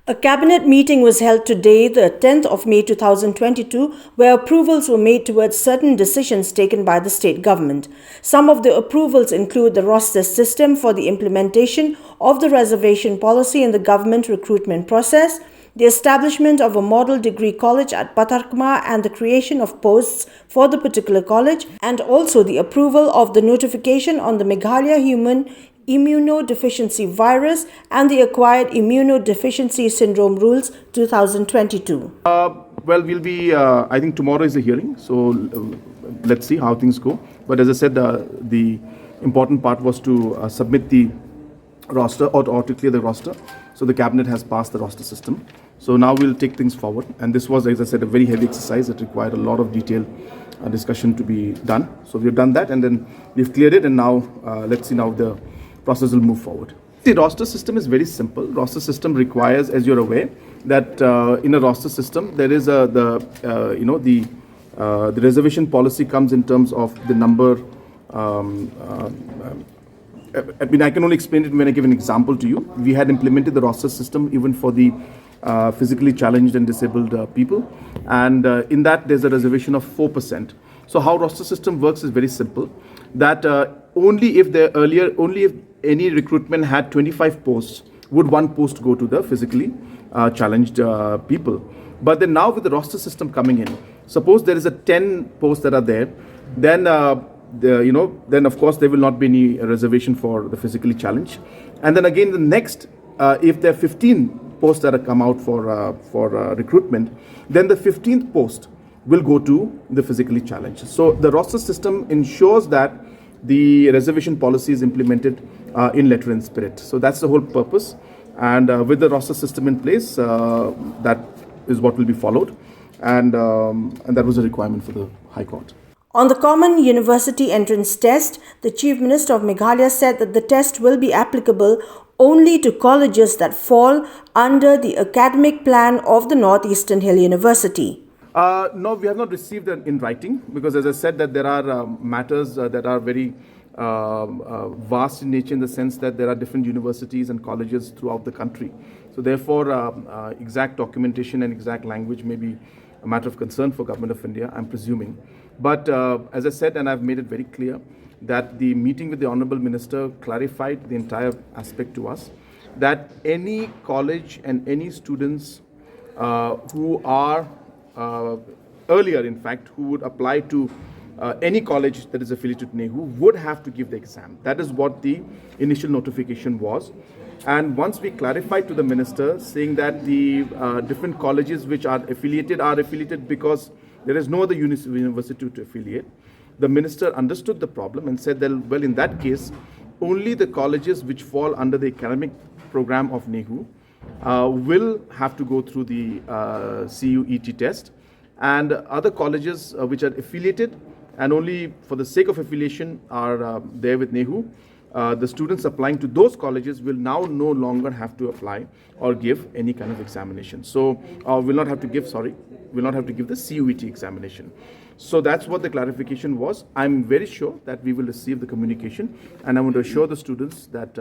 A cabinet meeting was held today, the 10th of May 2022, where approvals were made towards certain decisions taken by the state government. Some of the approvals include the roster system for the implementation of the reservation policy in the government recruitment process, the establishment of a model degree college at Patarkma and the creation of posts for the particular college, and also the approval of the notification on the Meghalaya Human Immunodeficiency Virus and the Acquired Immunodeficiency Syndrome Rules 2022. We'll be, I think tomorrow is the hearing, so let's see how things go. But as I said, the important part was to submit the roster or to clear the roster. So the cabinet has passed the roster system. So now we'll take things forward. And this was, as I said, a very heavy exercise that required a lot of detailed discussion to be done. So we've done that and then we've cleared it. And now let's see now the process will move forward. The roster system is very simple. Roster system requires, as you're aware, that in a roster system there is the reservation policy comes in terms of the number. I mean, I can only explain it when I give an example to you. We had implemented the roster system even for the physically challenged and disabled people, and in that there's a reservation of 4%. So how roster system works is very simple. That only if any recruitment had 25 posts, would one post go to the physically challenged people. But then now with the roster system coming in, suppose there is a 10 posts that are there, then then of course there will not be any reservation for the physically challenged. And then again the next, if there are 15 posts that have come out for recruitment, then the 15th post will go to the physically challenged. So the roster system ensures that the reservation policy is implemented in letter and spirit. So that's the whole purpose. And with the roster system in place, that is what will be followed. And that was a requirement for the High Court. On the Common University Entrance Test, the Chief Minister of Meghalaya said that the test will be applicable only to colleges that fall under the academic plan of the Northeastern Hill University. No, we have not received it in writing because, as I said, that there are matters that are very vast in nature in the sense that there are different universities and colleges throughout the country. So therefore, exact documentation and exact language may be a matter of concern for Government of India, I'm presuming. But as I said, and I've made it very clear, that the meeting with the Honourable Minister clarified the entire aspect to us, that any college and any students who are earlier, in fact, who would apply to any college that is affiliated to NEHU would have to give the exam. That is what the initial notification was. And once we clarified to the minister saying that the different colleges which are affiliated because there is no other university to affiliate, the minister understood the problem and said that, well, in that case, only the colleges which fall under the academic program of NEHU will have to go through the CUET test, and other colleges which are affiliated and only for the sake of affiliation are there with NEHU, the students applying to those colleges will now no longer have to apply or give any kind of examination. So will not have to give the CUET examination. So that's what the clarification was. I'm very sure that we will receive the communication, and I want to assure the students that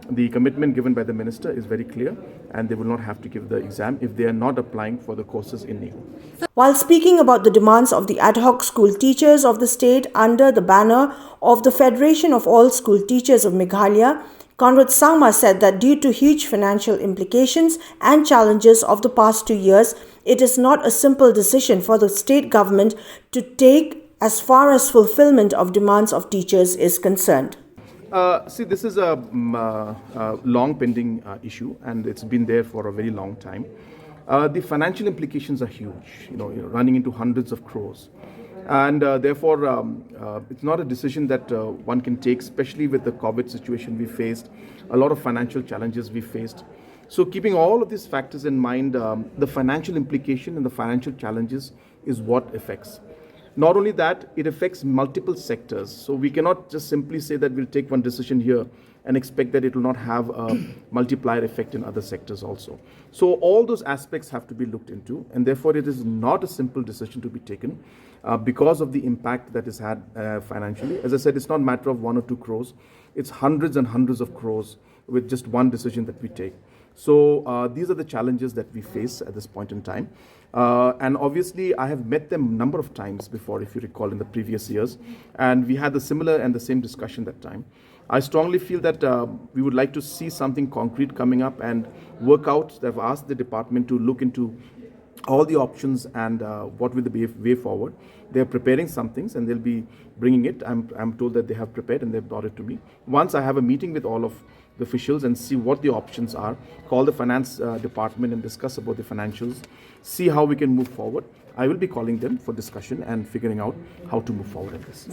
the commitment given by the minister is very clear and they will not have to give the exam if they are not applying for the courses in NEHU. While speaking about the demands of the ad hoc school teachers of the state under the banner of the Federation of All School Teachers of Meghalaya, Conrad Sangma said that due to huge financial implications and challenges of the past 2 years, it is not a simple decision for the state government to take as far as fulfillment of demands of teachers is concerned. See, this is a long pending issue, and it's been there for a very long time. The financial implications are huge, running into hundreds of crores. And therefore, it's not a decision that one can take, especially with the COVID situation we faced, a lot of financial challenges we faced. So keeping all of these factors in mind, the financial implication and the financial challenges is what affects. Not only that, it affects multiple sectors. So we cannot just simply say that we'll take one decision here and expect that it will not have a multiplier effect in other sectors also. So all those aspects have to be looked into, and therefore it is not a simple decision to be taken because of the impact that is had financially. As I said, it's not a matter of 1 or 2 crores. It's hundreds and hundreds of crores with just one decision that we take. So these are the challenges that we face at this point in time. And obviously, I have met them a number of times before, if you recall, in the previous years. And we had the similar and the same discussion that time. I strongly feel that we would like to see something concrete coming up and work out. They've asked the department to look into all the options and what will the way forward. They're preparing some things and they'll be bringing it. I'm told that they have prepared and they've brought it to me. Once I have a meeting with all of the officials and see what the options are, call the finance department and discuss about the financials, see how we can move forward. I will be calling them for discussion and figuring out how to move forward in this.